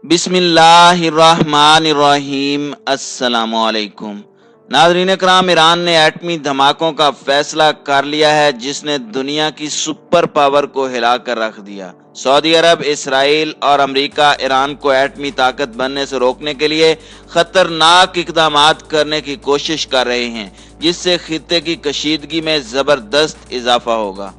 बिस्मिल्लाहिर्रहमानिर्रहीम। अस्सलाम वालेकुम। नाज़रीन इकराम, ईरान ने एटमी धमाकों का फैसला कर लिया है जिसने दुनिया की सुपर पावर को हिला कर रख दिया। सऊदी अरब, इसराइल और अमेरिका ईरान को एटमी ताकत बनने से रोकने के लिए खतरनाक इक़दामात करने की कोशिश कर रहे हैं, जिससे खित्ते की कशीदगी में ज़बरदस्त इजाफा होगा।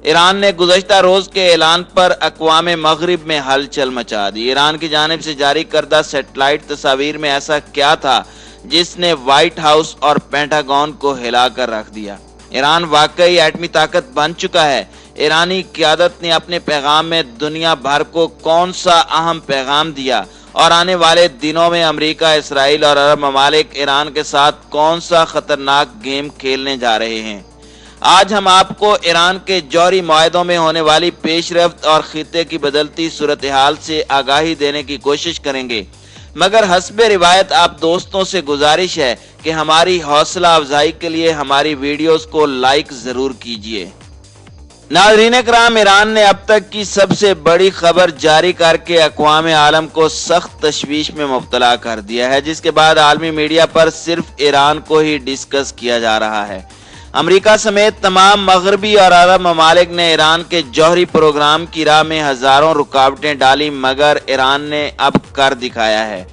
ईरान ने गुज़श्ता रोज के ऐलान पर अक़वाम मग़रिब में हलचल मचा दी। ईरान की जानिब से जारी करदा सैटेलाइट तस्वीर में ऐसा क्या था जिसने व्हाइट हाउस और पेंटागन को हिला कर रख दिया। ईरान वाकई एटमी ताकत बन चुका है। ईरानी क़यादत ने अपने पैगाम में दुनिया भर को कौन सा अहम पैगाम दिया और आने वाले दिनों में अमेरिका, इसराइल और अरब ममालिक ईरान के साथ कौन सा खतरनाक गेम खेलने जा रहे हैं। आज हम आपको ईरान के जौहरी मुआहदों में होने वाली पेशरफ्त और खित्ते की बदलती सूरत हाल से आगाही देने की कोशिश करेंगे, मगर हस्बे रिवायत आप दोस्तों से गुजारिश है कि हमारी हौसला अफजाई के लिए हमारी वीडियोस को लाइक जरूर कीजिए। नाज़रीन इकराम, ईरान ने अब तक की सबसे बड़ी खबर जारी करके अक़वाम आलम को सख्त तशवीश में मुब्तला कर दिया है, जिसके बाद आलमी मीडिया पर सिर्फ ईरान को ही डिस्कस किया जा रहा है। अमेरिका समेत तमाम मगरबी और अरब ममालिक ने ईरान के जौहरी प्रोग्राम की राह में हजारों रुकावटें डाली, मगर ईरान ने अब कर दिखाया है।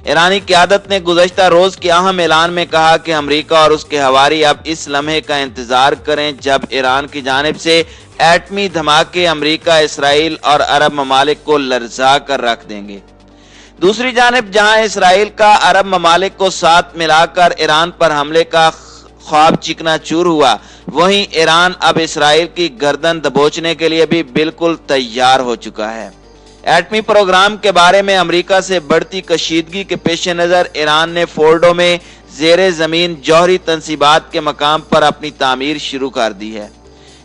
ईरानी क़यादत ने गुज़श्ता रोज के अहम ऐलान में कहा कि अमेरिका और उसके हवारी अब इस लम्हे का इंतजार करें जब ईरान की जानिब से एटमी धमाके अमेरिका, इसराइल और अरब ममालिक को लरजा कर रख देंगे। दूसरी जानिब जहां इसराइल का अरब ममालिक को साथ मिलाकर ईरान पर हमले का ख्वाब चिकना चूर हुआ, वहीं ईरान अब इसराइल की गर्दन दबोचने के लिए भी बिल्कुल तैयार हो चुका है। एटमी प्रोग्राम के बारे में अमेरिका से बढ़ती कशीदगी के पेश नज़र ईरान ने फोर्डो में ज़ेरे ज़मीन जौहरी तंसीबात के मकाम पर अपनी तामीर शुरू कर दी है।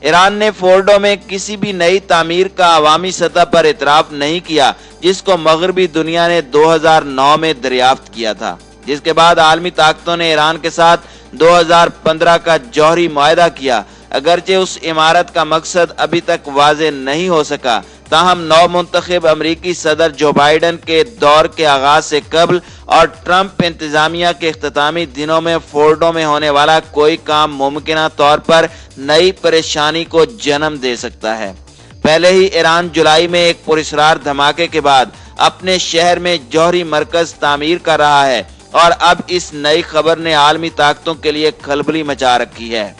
ईरान ने फोर्डो में किसी भी नई तामीर का अवामी सतह पर इतराफ़ नहीं किया, जिसको मगरबी दुनिया ने 2009 में दरियाफ्त किया था, जिसके बाद आलमी ताकतों ने ईरान के साथ 2015 का जौहरी मुआहदा किया। अगरचे उस इमारत का मकसद अभी तक वाज़ेह नहीं हो सका, ताहम नौ मुंतखब अमरीकी सदर जो बाइडन के दौर के आगाज से कबल और ट्रंप इंतजामिया के इख्तितामी दिनों में फोर्डो में होने वाला कोई काम मुमकिन तौर पर नई परेशानी को जन्म दे सकता है। पहले ही ईरान जुलाई में एक पुरस्रार धमाके के बाद अपने शहर में जौहरी मरकज तामीर कर रहा है और अब इस नई खबर ने आलमी ताकतों के लिए खलबली मचा रखी है।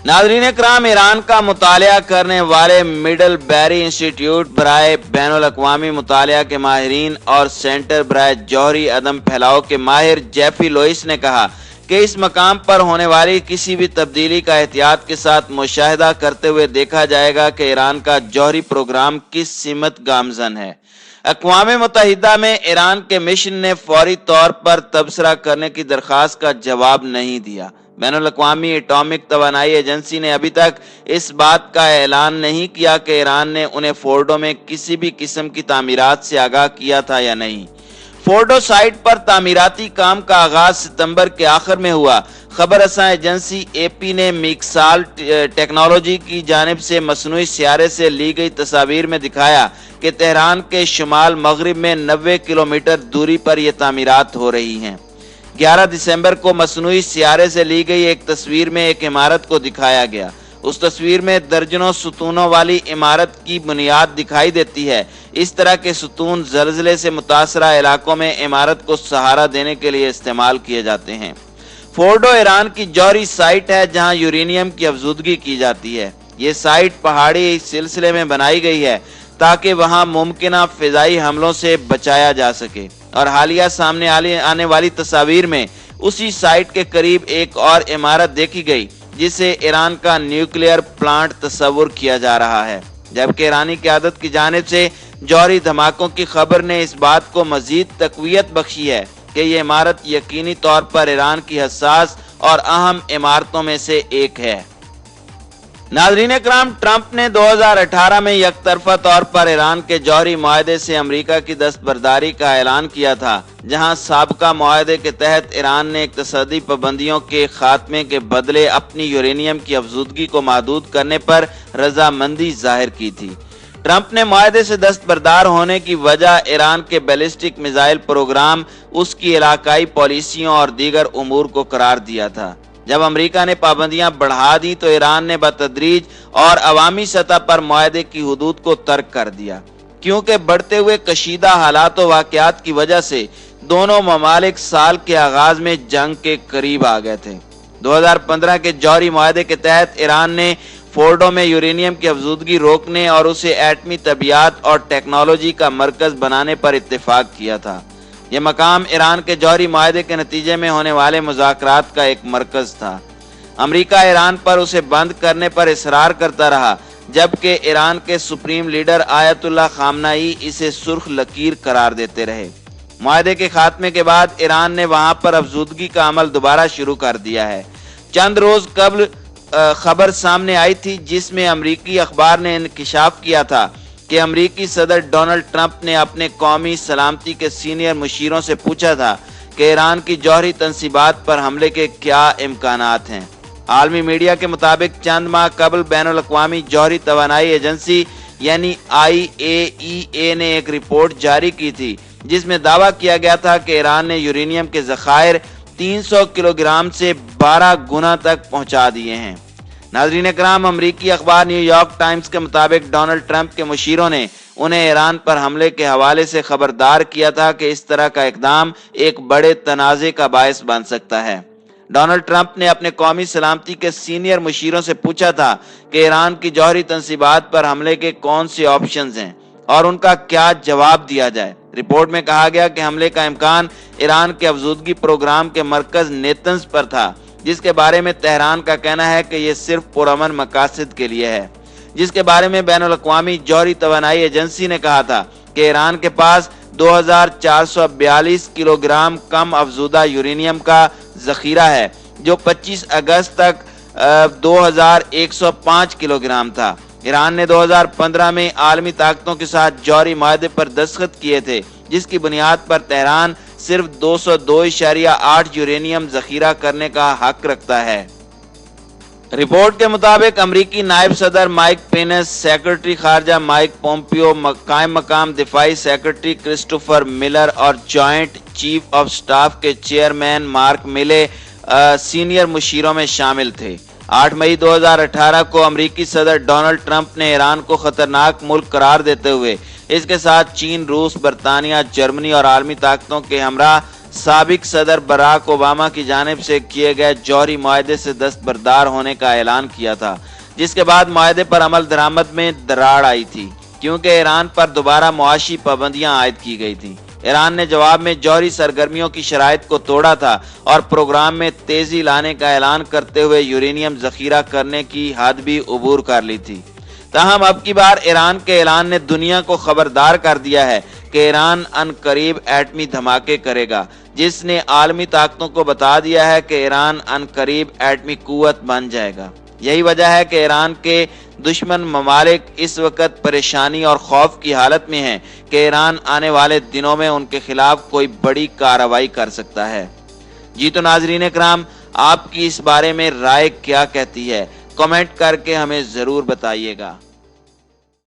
नाज़रीन इकराम, ईरान का मुतालिया करने वाले मिडल बैरी इंस्टीट्यूट बराए बैनुल अक़वामी मुतालिया के माहिरीन और सेंटर बराए जौहरी अदम फैलाव के माहिर जेफी लोइस ने कहा कि इस मकाम पर होने वाली किसी भी तब्दीली का एहतियात के साथ मुशाहिदा करते हुए देखा जाएगा कि ईरान का जौहरी प्रोग्राम किस सिमत गामजन है। अक़वाम मुत्तहिदा में ईरान के मिशन ने फौरी तौर पर तबसरा करने की दरख्वास्त का जवाब नहीं दिया। बैनुल अक़वामी एटॉमिक तवानाई एजेंसी ने अभी तक इस बात का ऐलान नहीं किया कि ईरान ने उन्हें फोर्डो में किसी भी किस्म की तामीरात से आगाह किया था या नहीं। फोर्डो साइट पर तामीराती काम का आगाज सितंबर के आखिर में हुआ। खबर रसां एजेंसी एपी ने मिक्साल टेक्नोलॉजी की जानिब से मसनूई सियारे से ली गई तस्वीर में दिखाया कि तेहरान के शुमाल मगरिब में 90 किलोमीटर दूरी पर यह तामीरात हो रही हैं। 11 दिसंबर को मसनूई सियारे से ली गई एक तस्वीर में एक इमारत को दिखाया गया। उस तस्वीर में दर्जनों सुतूनों वाली इमारत की बुनियाद दिखाई देती है। इस तरह के सुतून ज़लज़ले से मुतासरा इलाकों में इमारत को सहारा देने के लिए इस्तेमाल किए जाते हैं। फोर्डो ईरान की जौहरी साइट है जहां यूरेनियम की अफजूदगी की जाती है। ये साइट पहाड़ी सिलसिले में बनाई गई है ताकि वहां मुमकिन फिजाई हमलों से बचाया जा सके, और हालिया सामने आने वाली तस्वीर में उसी साइट के करीब एक और इमारत देखी गई जिसे ईरान का न्यूक्लियर प्लांट तस्वुर किया जा रहा है। जबकि ईरानी क़यादत की जानिब से जौहरी धमाकों की खबर ने इस बात को मजीद तक़वियत बख्शी है कि ये इमारत यकीनी तौर पर ईरान की हसास और अहम इमारतों में से एक है। नाज़रीन इकराम, ट्रंप ने 2018 में यकतरफा तौर पर ईरान के जौहरी मुआहदे से अमेरिका की दस्तबरदारी का ऐलान किया था, जहां साबका मुआहदे के तहत ईरान ने इक़्तिसादी पाबंदियों के खात्मे के बदले अपनी यूरेनियम की अफजूदगी को महदूद करने पर रजामंदी जाहिर की थी। ट्रंप ने मुआहदे से दस्तबरदार होने की वजह ईरान के बैलिस्टिक मिसाइल प्रोग्राम, उसकी इलाकाई पॉलिसियों और दीगर उमूर को करार दिया था। जब अमेरिका ने पाबंदियां बढ़ा दी तो ईरान ने बतदरीज और अवामी सतह पर मुआहदे की हुदूद को तर्क कर दिया, क्योंकि बढ़ते हुए कशीदा हालात व वाक़यात की वजह से दोनों ममालिक साल के आगाज में जंग के करीब आ गए थे। 2015 के जौहरी मुआहदे के तहत ईरान ने फोर्डो में यूरेनियम की अफजूदगी रोकने और उसे एटमी तबियात और टेक्नोलॉजी का मरकज बनाने पर इत्तेफाक किया था। यह मकाम ईरान के जौहरी मुआहदे के नतीजे में होने वाले मुज़ाकरात का एक मरकज था। अमेरिका ईरान पर उसे बंद करने पर इसरार करता रहा, जबकि ईरान के सुप्रीम लीडर आयतुल्लाह खामनाई इसे सुर्ख लकीर करार देते रहे। मुआहदे के खात्मे के बाद ईरान ने वहां पर अफजूदगी का अमल दोबारा शुरू कर दिया है। चंद रोज कबल खबर सामने आई थी जिसमें अमरीकी अखबार ने इंकिशाफ किया था कि अमरीकी सदर डोनाल्ड ट्रंप ने अपने कौमी सलामती के सीनियर मुशीरों से पूछा था कि ईरान की जौहरी तंसीबात पर हमले के क्या इम्कानात हैं। आलमी मीडिया के मुताबिक चंद माह कबल बैनुल अक़वामी जौहरी तवानाई एजेंसी यानी IAEA ने एक रिपोर्ट जारी की थी जिसमें दावा किया गया था कि ईरान ने यूरेनियम के ज़खायर 300 किलोग्राम से 12 गुना तक पहुंचा दिए हैं। नाज़रीन इकराम, अमरीकी अखबार न्यूयॉर्क टाइम्स के मुताबिक डोनाल्ड ट्रंप के मुशीरों ने उन्हें ईरान पर हमले के हवाले से खबरदार किया था कि इस तरह का इकदाम एक बड़े तनाज़े का बायस बन सकता है। डोनाल्ड ट्रंप ने अपने कौमी सलामती के सीनियर मुशीरों से पूछा था कि ईरान की जौहरी तंसीबात पर हमले के कौन से ऑप्शंस हैं और उनका क्या जवाब दिया जाए। रिपोर्ट में कहा गया कि हमले का इम्कान ईरान के अफजूदगी प्रोग्राम के मरकज नेतन्स पर था, जिसके बारे में तेहरान का कहना है कि यह सिर्फ पुरअमन मकासद के लिए है, जिसके बारे में बैनुल अक़वामी जौहरी तवानाई एजेंसी ने कहा था कि ईरान के पास 2442 किलोग्राम कम अफजूदा यूरेनियम का जखीरा है, जो 25 अगस्त तक 2105 किलोग्राम था। ईरान ने 2015 में आलमी ताकतों के साथ जौहरी मुआहदे पर दस्तखत किए थे, जिसकी बुनियाद पर तेहरान सिर्फ 202.8 यूरेनियम जखीरा करने का हक रखता है। रिपोर्ट के मुताबिक अमरीकी नायब सदर माइक पेनेस, सेक्रेटरी खारजा माइक पोम्पियो, कायम मकाम दिफाई सेक्रेटरी क्रिस्टोफर मिलर और जॉइंट चीफ ऑफ स्टाफ के चेयरमैन मार्क मिले सीनियर मुशीरों में शामिल थे। 8 मई 2018 को अमरीकी सदर डोनाल्ड ट्रंप ने ईरान को खतरनाक मुल्क करार देते हुए इसके साथ चीन, रूस, बरतानिया, जर्मनी और आलमी ताकतों के हमरा साबिक सदर बराक ओबामा की जानिब से किए गए जौहरी मुआहदे से दस्तबरदार होने का ऐलान किया था, जिसके बाद मुआहदे पर अमल दरामद में दरार आई थी क्योंकि ईरान पर दोबारा मुआशी पाबंदियां आयद की गई थी। ईरान ने जवाब में जौहरी सरगर्मियों की शराइत को तोड़ा था और प्रोग्राम में तेजी लाने का ऐलान करते हुए यूरेनियम जखीरा करने की हद भी उबूर कर ली थी। ताहम अब की बार ईरान के ऐलान ने दुनिया को खबरदार कर दिया है कि ईरान अनकरीब एटमी धमाके करेगा, जिसने आलमी ताकतों को बता दिया है कि ईरान अनकरीब एटमी कुव्वत बन जाएगा। यही वजह है कि ईरान के दुश्मन ममालिक इस वक्त परेशानी और खौफ की हालत में हैं कि ईरान आने वाले दिनों में उनके खिलाफ कोई बड़ी कार्रवाई कर सकता है। जी तो नाजरीन इकराम, आपकी इस बारे में राय क्या कहती है? कमेंट करके हमें ज़रूर बताइएगा।